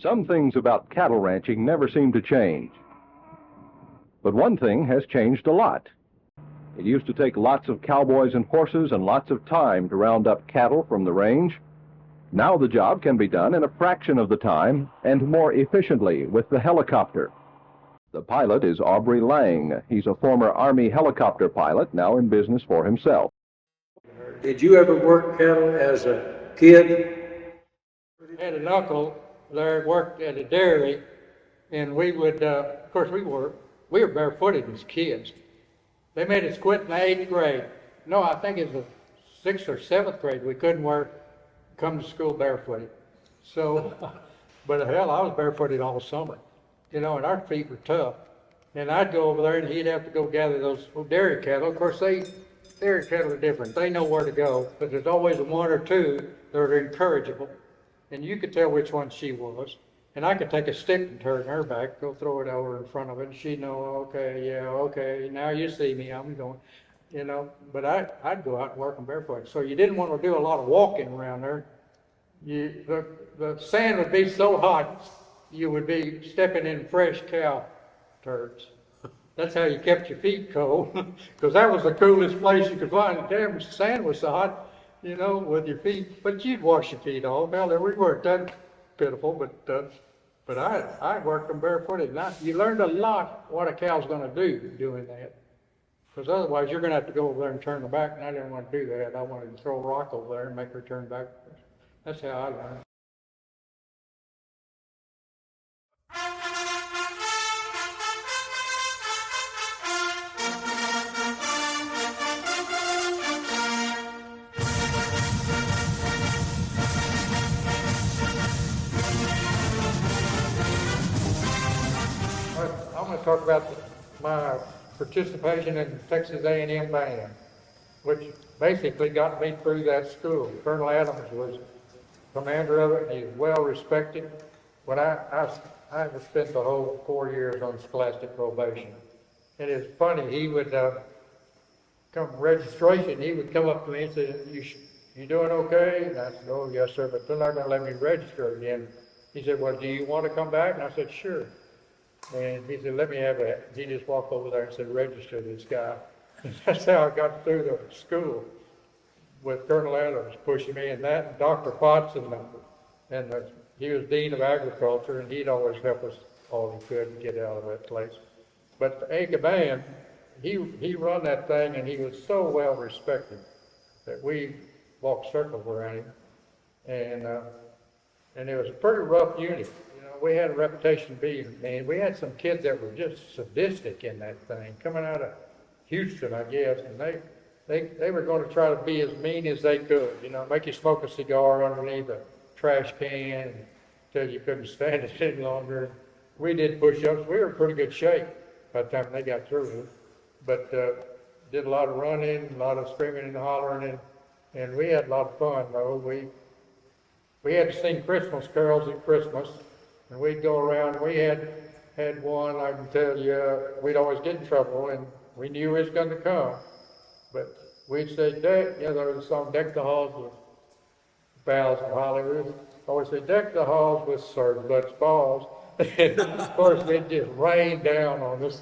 Some things about cattle ranching never seem to change. But one thing has changed a lot. It used to take lots of cowboys and horses and lots of time to round up cattle from the range. Now the job can be done in a fraction of the time and more efficiently with the helicopter. The pilot is Aubrey Lange. He's a former Army helicopter pilot, now in business for himself. Did you ever work cattle as a kid? I had an uncle there worked at a dairy, and we would, of course, we were barefooted as kids. They made us quit in the 8th grade. No, I think it was the 6th or 7th grade. We couldn't come to school barefooted. So, but hell, I was barefooted all summer, and our feet were tough. And I'd go over there, and he'd have to go gather those dairy cattle. Of course, dairy cattle are different. They know where to go, but there's always one or two that are incorrigible. And you could tell which one she was. And I could take a stick and turn her back, go throw it over in front of it, and she'd know, okay, yeah, okay, now you see me, I'm going, But I'd go out and work them barefoot. So you didn't want to do a lot of walking around there. The sand would be so hot, you would be stepping in fresh cow turds. That's how you kept your feet cold, because that was the coolest place you could find. The damn sand was so hot, with your feet. But you'd wash your feet off. Well, we weren't that pitiful, but I worked them barefooted. Now, you learned a lot what a cow's going to do doing that, because otherwise you're going to have to go over there and turn her back, and I didn't want to do that. I wanted to throw a rock over there and make her turn back. That's how I learned. I'm going to talk about my participation in Texas A&M band, which basically got me through that school. Colonel Adams was commander of it, and he's well respected. When I spent the whole 4 years on scholastic probation. And it's funny, he would come registration, he would come up to me and say, you doing okay? And I said, oh yes sir, but they're not going to let me register again. He said, well, do you want to come back? And I said, sure. And he said, let me have that. He just walked over there and said, register this guy. And that's how I got through the school, with Colonel Adams pushing me, and that, and Dr. Potts, and he was Dean of Agriculture, and he'd always help us all he could get out of that place. But the ACA band, he run that thing, and he was so well respected that we walked circles around him, and it was a pretty rough unit. We had a reputation of being, we had some kids that were just sadistic in that thing, coming out of Houston, I guess, and they were going to try to be as mean as they could, make you smoke a cigar underneath a trash can until you couldn't stand it any longer. We did push-ups. We were in pretty good shape by the time they got through, but did a lot of running, a lot of screaming and hollering, and we had a lot of fun, though. We had to sing Christmas carols at Christmas, and we'd go around. We had one, I can tell you, we'd always get in trouble, and we knew it was going to come. But we'd say, there was a song, Deck the Halls with Boughs of Holly. We'd always say, deck the halls with surplus balls. And of course, it just rained down on us.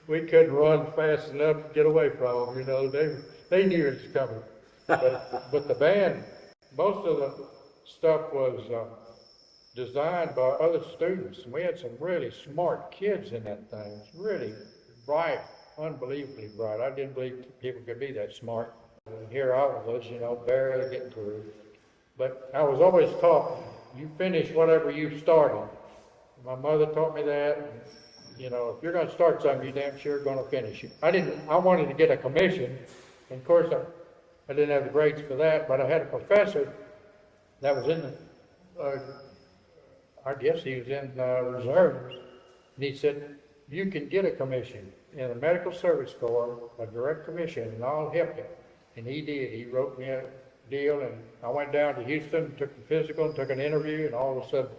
we couldn't run fast enough to get away from them. They knew it was coming. But the band, most of the stuff was designed by other students. And we had some really smart kids in that thing. Really bright, unbelievably bright. I didn't believe people could be that smart. And here I was, barely getting through. But I was always taught, you finish whatever you started. My mother taught me that. If you're going to start something, you're damn sure going to finish it. I wanted to get a commission. And of course, I didn't have the grades for that, but I had a professor that was in I guess he was in reserves. And he said, you can get a commission in the Medical Service Corps, a direct commission, and I'll help you. And he did. He wrote me a deal, and I went down to Houston, took the physical, and took an interview, and all of a sudden,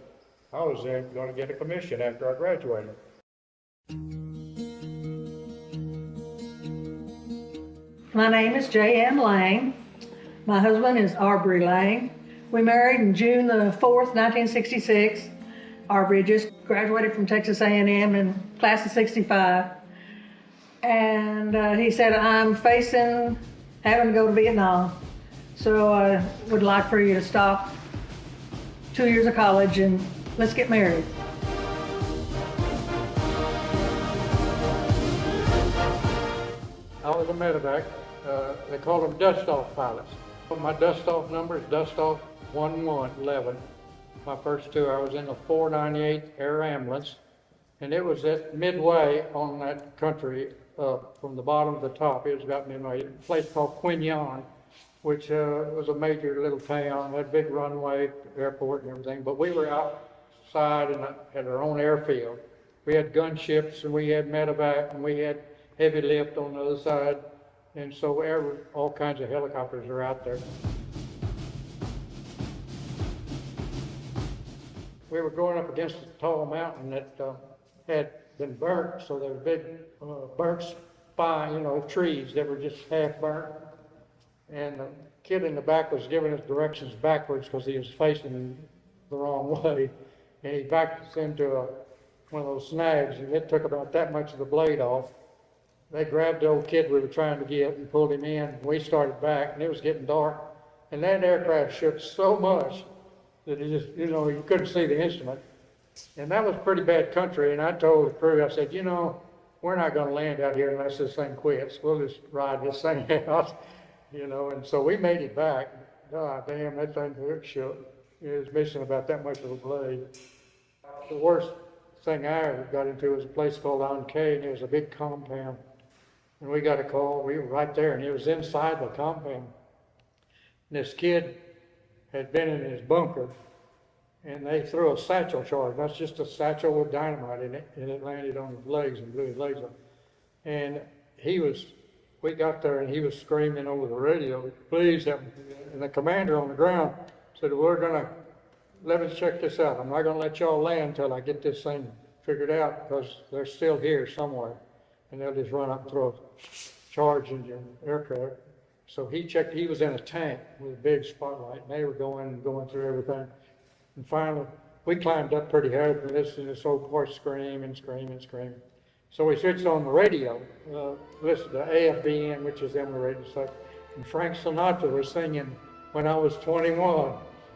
I was then going to get a commission after I graduated. My name is J.M. Lange. My husband is Aubrey Lange. We married in June the 4th, 1966. Aubrey had just graduated from Texas A&M in class of 65. And he said, I'm facing having to go to Vietnam. So I would like for you to stop 2 years of college and let's get married. I was a Medevac. They called them dust-off pilots. My dust-off number is dust-off 1111. My first tour, I was in the 498 Air Ambulance, and it was at midway on that country, from the bottom to the top. It was about midway. A place called Quin Yon, which was a major little town, had a big runway, airport and everything, but we were outside and had our own airfield. We had gunships, and we had Medevac, and we had heavy lift on the other side, and so all kinds of helicopters are out there. We were going up against a tall mountain that had been burnt, so there were big burnt spine, trees that were just half burnt. And the kid in the back was giving us directions backwards because he was facing the wrong way. And he backed us into one of those snags, and it took about that much of the blade off. They grabbed the old kid we were trying to get and pulled him in. We started back, and it was getting dark. And that aircraft shook so much that he just, you couldn't see the instrument. And that was pretty bad country. And I told the crew, I said, we're not going to land out here unless this thing quits. We'll just ride this thing out, And so we made it back. God damn, that thing shook. It was missing about that much of a blade. The worst thing I ever got into was a place called Lange, and it was a big compound. And we got a call. We were right there, and it was inside the compound. And this kid had been in his bunker, and they threw a satchel charge. That's just a satchel with dynamite in it, and it landed on his legs and blew his legs up. And we got there, and he was screaming over the radio, please help me. And the commander on the ground said, let us check this out. I'm not gonna let y'all land until I get this thing figured out, because they're still here somewhere. And they'll just run up and throw a charge in your aircraft. So he checked, he was in a tank with a big spotlight, and they were going through everything. And finally, we climbed up pretty high and listened to this old horse scream and scream and scream. So we switched on the radio, listened to AFBN, which is them the radio stuff. And Frank Sinatra was singing When I Was 21.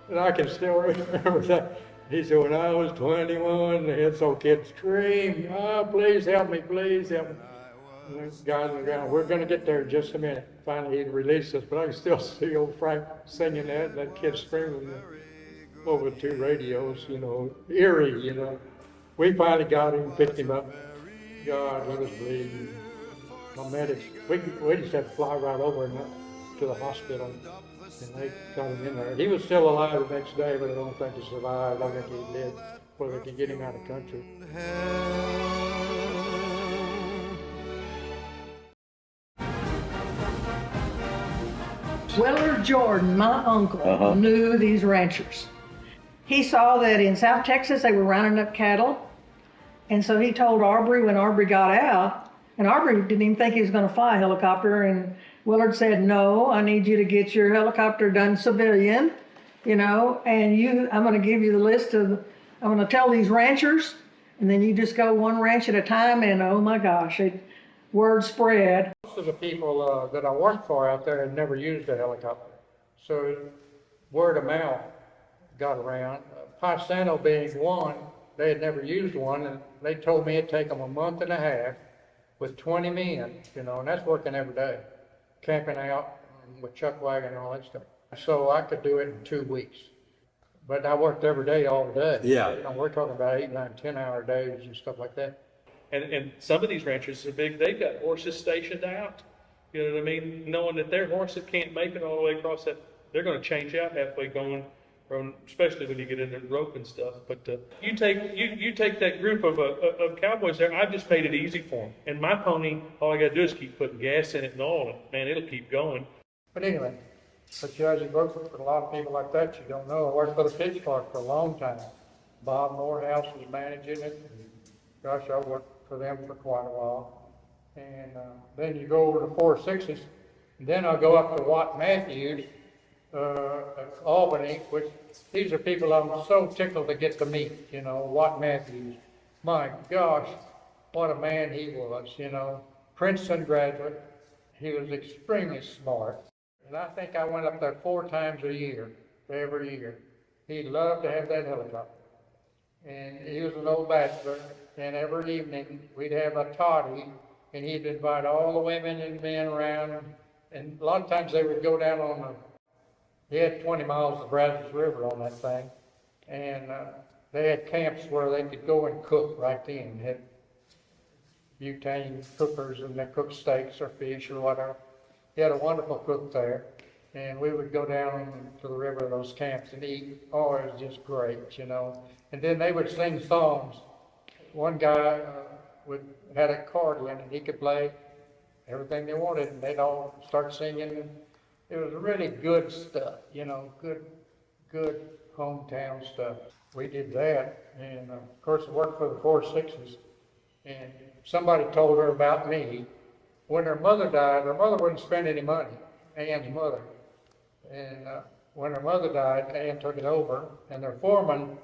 And I can still remember that. He said, when I was 21, this old kid screamed, please help me, please help me. And the guys on the ground, we're going to get there in just a minute. Finally, he released us, but I can still see old Frank singing that, and that kid screaming over 2 radios, eerie, We finally got him, picked him up. God, he was bleeding. My medics, we just had to fly right over to the hospital, and they got him in there. He was still alive the next day, but I don't think he survived. I think he did, before they could get him out of the country. Willard Jordan, my uncle, knew these ranchers. He saw that in South Texas they were rounding up cattle, and so he told Aubrey when Aubrey got out, and Aubrey didn't even think he was going to fly a helicopter, and Willard said, no, I need you to get your helicopter done civilian, and I'm going to give you the list I'm going to tell these ranchers, and then you just go one ranch at a time, and oh my gosh, word spread. Most of the people that I worked for out there had never used a helicopter, so word of mouth got around. Paisano being one, they had never used one, and they told me it'd take them a month and a half with 20 men, and that's working every day, camping out with chuck wagon and all that stuff. So I could do it in 2 weeks. But I worked every day, all day. Yeah. We're talking about 8, 9, 10-hour days and stuff like that. And some of these ranches are big, they've got horses stationed out, you know what I mean? Knowing that their horses can't make it all the way across that, they're gonna change out halfway going, especially when you get into rope and stuff. But you take that group of cowboys there, I've just made it easy for them. And my pony, all I gotta do is keep putting gas in it and oil, and man, it'll keep going. But anyway, as you work with a lot of people like that, you don't know. I worked for the pitch park for a long time. Bob Morehouse was managing it. Gosh, I worked for them for quite a while. And then you go over to 460s, and then I'll go up to Watt Matthews, Albany, which these are people I'm so tickled to get to meet, Watt Matthews. My gosh, what a man he was, Princeton graduate. He was extremely smart. And I think I went up there 4 times a year, every year. He loved to have that helicopter. And he was an old bachelor, and every evening we'd have a toddy, and he'd invite all the women and men around, and a lot of times they would go down on he had 20 miles of Brazos River on that thing, and they had camps where they could go and cook right then. They had butane cookers, and they cooked steaks or fish or whatever. He had a wonderful cook there, and we would go down to the river of those camps and eat. Oh, it was just great, And then they would sing songs. One guy had a accordion, and he could play everything they wanted, and they'd all start singing. And it was really good stuff, good hometown stuff. We did that, and of course I worked for the 4.6s, and somebody told her about me. When her mother died, her mother wouldn't spend any money, Ann's mother. And when her mother died, Ann took it over, and their foreman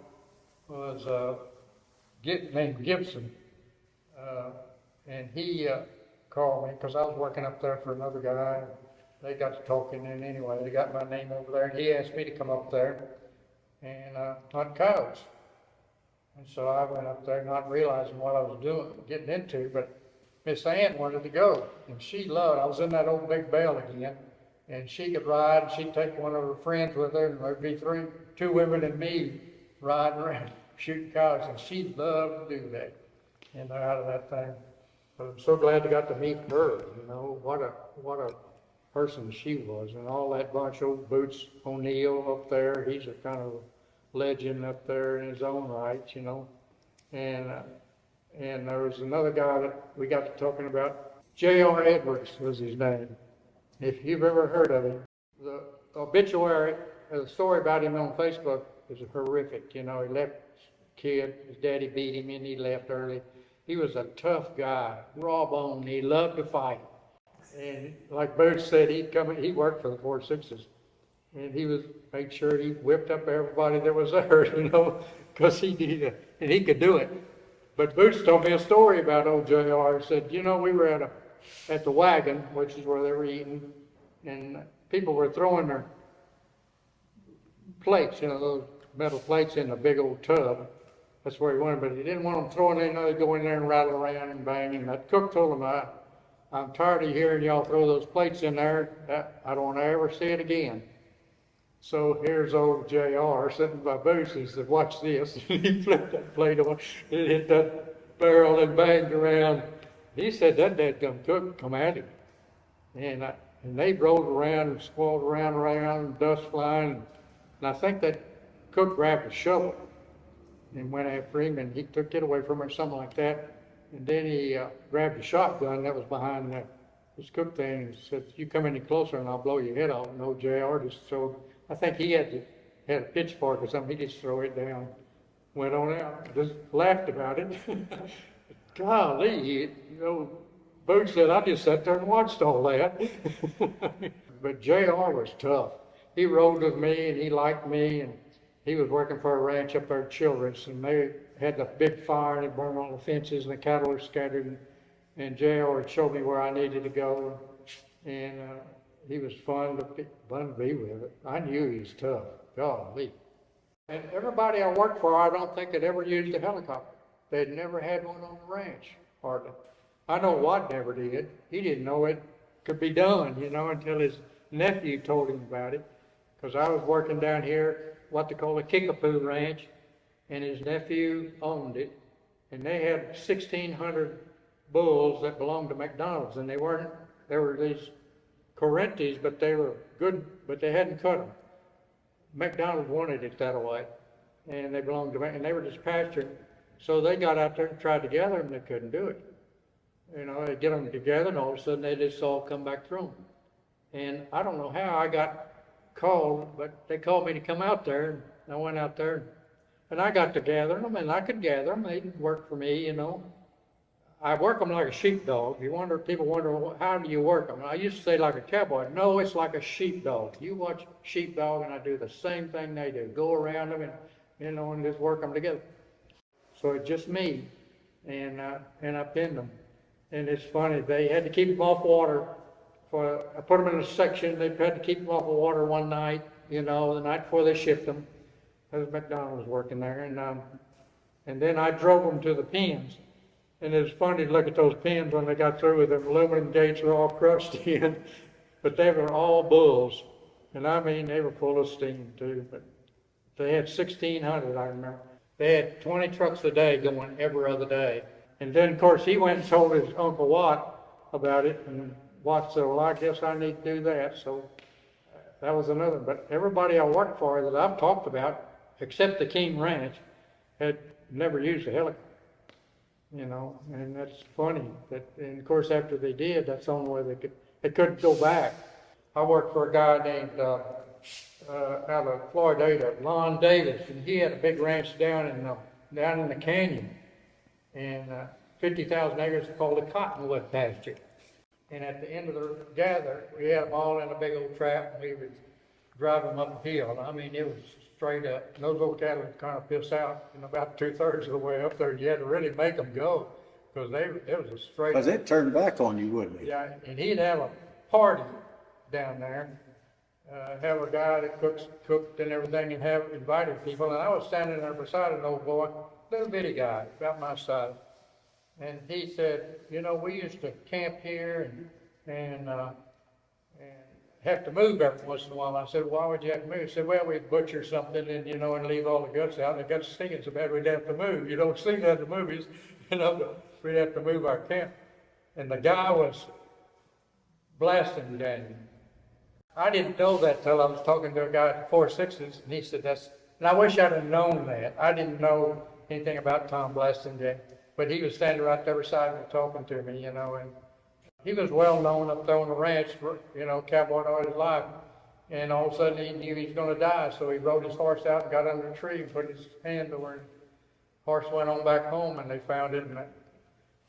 was named Gibson. And he called me, because I was working up there for another guy. They got to talking, and anyway, they got my name over there, and he asked me to come up there and hunt coyotes. And so I went up there not realizing what I was getting into, but Miss Ann wanted to go, and she loved, I was in that old big bell again, and she could ride, and she'd take one of her friends with her, and there'd be 2 women and me riding around shooting coyotes, and she loved to do that, and they're out of that thing. But I'm so glad I got to meet her, what a person she was, and all that bunch. Old Boots O'Neill up there, he's a kind of legend up there in his own right, and there was another guy that we got to talking about. J.R. Edwards was his name, if you've ever heard of him. The obituary, the story about him on Facebook is horrific. He left as a kid, his daddy beat him and he left early. He was a tough guy, raw bone, he loved to fight. And like Boots said, he worked for the 4.6s, and he made sure he whipped up everybody that was there, because he could do it. But Boots told me a story about old JR. He said, we were at the wagon, which is where they were eating, and people were throwing their plates, those metal plates in a big old tub. That's where he wanted, but he didn't want them throwing in, they'd go in there and rattle around and bang. And that cook told him, I'm tired of hearing y'all throw those plates in there. I don't want to ever see it again. So here's old JR sitting by Boots. He said, watch this. He flipped that plate on. It hit that barrel and banged around. He said that dadgum cook come at him. And they rolled around and squalled around, dust flying. And I think that cook grabbed a shovel and went after him, and he took it away from him, something like that. And then he grabbed a shotgun that was behind this cook thing and said, you come any closer and I'll blow your head off. And old JR just threw, I think he had a pitchfork or something, he just threw it down, went on out, just laughed about it. Golly, Boots said, I just sat there and watched all that. But JR was tough. He rode with me and he liked me, and he was working for a ranch up there at Childress, and they had the big fire and it burned all the fences and the cattle were scattered, and JR showed me where I needed to go, and he was fun to be with. I knew he was tough, golly. And everybody I worked for, I don't think had ever used a helicopter. They'd never had one on the ranch, hardly. I know Watt never did. He didn't know it could be done, until his nephew told him about it, because I was working down here, what they call a Kickapoo Ranch, and his nephew owned it, and they had 1,600 bulls that belonged to McDonald's, and they were these Corrientes, but they were good, but they hadn't cut them. McDonald's wanted it that way, and they belonged to, and they were just pasturing, so they got out there and tried to gather them, and they couldn't do it. They get them together, and all of a sudden they just all come back through them. And I don't know how I got called, but they called me to come out there, and I went out there, and I got to gather them, and I could gather them. They didn't work for me, I work them like a sheepdog. People wonder, how do you work them? I used to say like a cowboy. No, it's like a sheepdog. You watch sheepdog and I do the same thing they do. Go around them and just work them together. So it's just me, and I pinned them. And it's funny, they had to keep them off water. I put them in a section, they had to keep them off of water one night, the night before they shipped them. As McDonald was working there, and then I drove them to the pens. And it's funny to look at those pens when they got through with them. Aluminum gates were all crushed in, but they were all bulls. And I mean, they were full of steam too, but they had 1,600, I remember. They had 20 trucks a day going every other day. And then, of course, he went and told his Uncle Watt about it, and Watt said, well, I guess I need to do that. So that was another. But everybody I worked for that I've talked about, except the King Ranch, had never used a helicopter. And that's funny. And of course, after they did, that's the only way they couldn't go back. I worked for a guy named out of Florida, Lon Davis, and he had a big ranch down in the canyon, and 50,000 acres called the Cottonwood pasture. And at the end of the gather, we had them all in a big old trap, and we would drive them uphill. I mean, it was straight up. And those old cattle would kind of piss out in about 2/3 of the way up there. You had to really make them go, because it was a straight. Because it turned back on you, wouldn't it? Yeah, and he'd have a party down there, have a guy that cooked and everything, and have invited people. And I was standing there beside an old boy, little bitty guy, about my size. And he said, we used to camp here and have to move every once in a while. I said, why would you have to move? He said, well, we'd butcher something and leave all the guts out. And the guts stinking so bad we'd have to move. You don't see that in the movies, we'd have to move our camp. And the guy was blasting Daniel. I didn't know that till I was talking to a guy at 4.6s, and he said and I wish I'd have known that. I didn't know anything about Tom Blasting Day, but he was standing right there beside me talking to me, and he was well known up there on the ranch, cowboy all his life, and all of a sudden he knew he was going to die, so he rode his horse out and got under a tree and put his hand to where the horse went on back home, and they found it and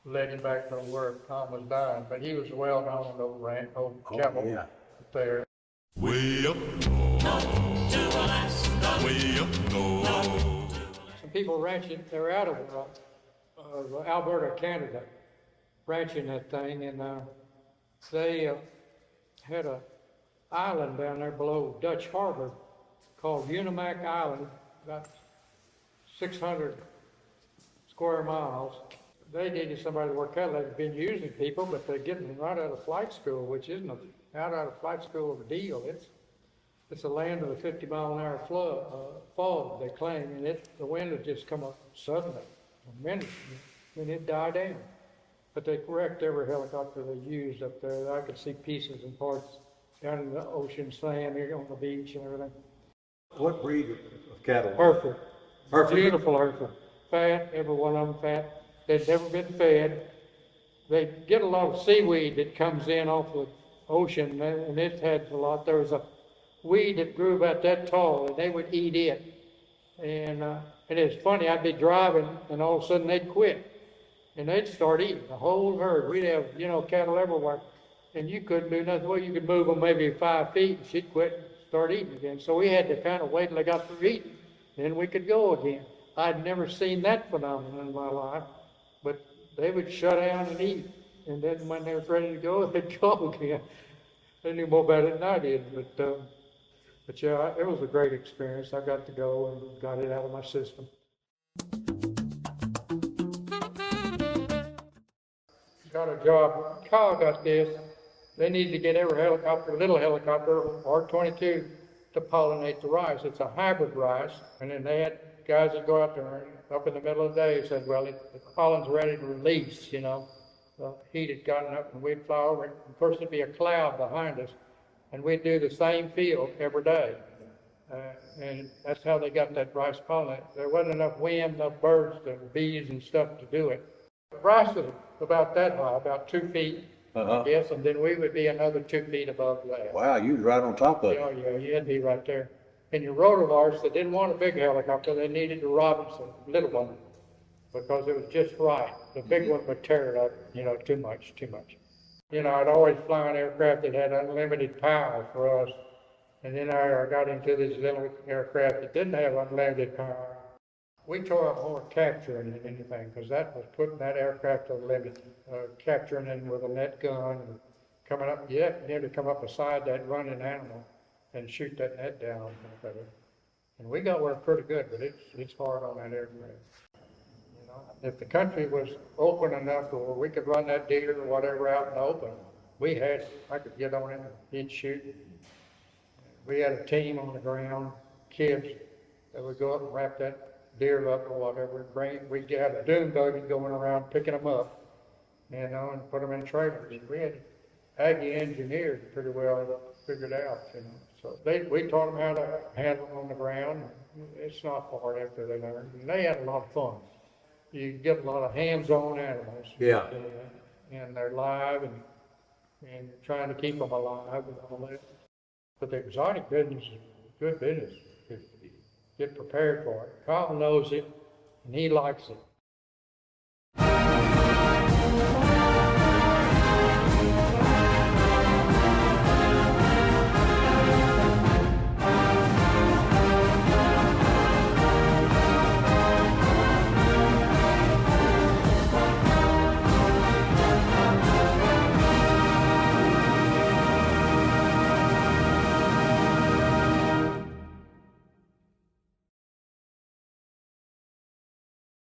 led him back to where Tom was dying. But he was well known, old cowboy up there. Way up north, to Alaska, way up north. Some people ranching, they're out of Alberta, Canada, ranching that thing, and they had an island down there below Dutch Harbor called Unimac Island, about 600 square miles. They needed somebody to work cattle. They'd been using people, but they're getting them right out of flight school, which isn't out of flight school of a deal. It's a land of a 50-mile-an-hour fog, they claim, and the wind had just come up suddenly, a minute, and it died down. But they wrecked every helicopter they used up there. I could see pieces and parts down in the ocean sand here on the beach and everything. What breed of cattle? Hereford. Hereford? Beautiful Hereford. Fat, every one of them fat. They'd never been fed. They get a lot of seaweed that comes in off the ocean, and it had a lot. There was a weed that grew about that tall, and they would eat it. And it's funny, I'd be driving, and all of a sudden they'd quit. And they'd start eating, the whole herd. We'd have, cattle everywhere. And you couldn't do nothing. Well, you could move them maybe 5 feet, and she'd quit and start eating again. So we had to kind of wait till they got through eating. Then we could go again. I'd never seen that phenomenon in my life. But they would shut down and eat. And then when they was ready to go, they'd go again. They knew more about it than I did. But yeah, it was a great experience. I got to go and got it out of my system. Got a job. Kyle got this. They need to get every little helicopter, R-22, to pollinate the rice. It's a hybrid rice. And then they had guys that go out there up in the middle of the day and said, well, the pollen's ready to release, The heat had gotten up, and we'd fly over it. Of course, there'd be a cloud behind us, and we'd do the same field every day. And that's how they got that rice pollen. There wasn't enough wind, enough birds, bees and stuff to do it. The rice was about that high, about 2 feet, I guess, and then we would be another 2 feet above that. Wow, you was right on top of it. Oh, yeah, you had to be right there. And your rotovars, they didn't want a big helicopter. They needed the Robinson, little one, because it was just right. the big one would tear it up, you know, too much. You know, I'd always fly an aircraft that had unlimited power for us. And then I got into this little aircraft that didn't have unlimited power. We tore up more capturing than anything, because that was putting that aircraft to the limit, capturing it with a net gun and coming up, you had to come up beside that running animal and shoot that net down. And we got work pretty good, but it's hard on that aircraft. You know, if the country was open enough where we could run that deer or whatever out in the open, we had it. I could get on it and he'd shoot. We had a team on the ground, kids, that would go up and wrap that deer up or whatever. We'd get a dune buggy going around picking them up, you know, and put them in trailers. We had Aggie engineers pretty well figured out, you know. So we taught them how to handle them on the ground. It's not hard after they learn. And they had a lot of fun. You get a lot of hands-on animals. Yeah. And they're live and trying to keep them alive and all that. But the exotic business is good business if you get prepared for it. Kyle knows it and he likes it.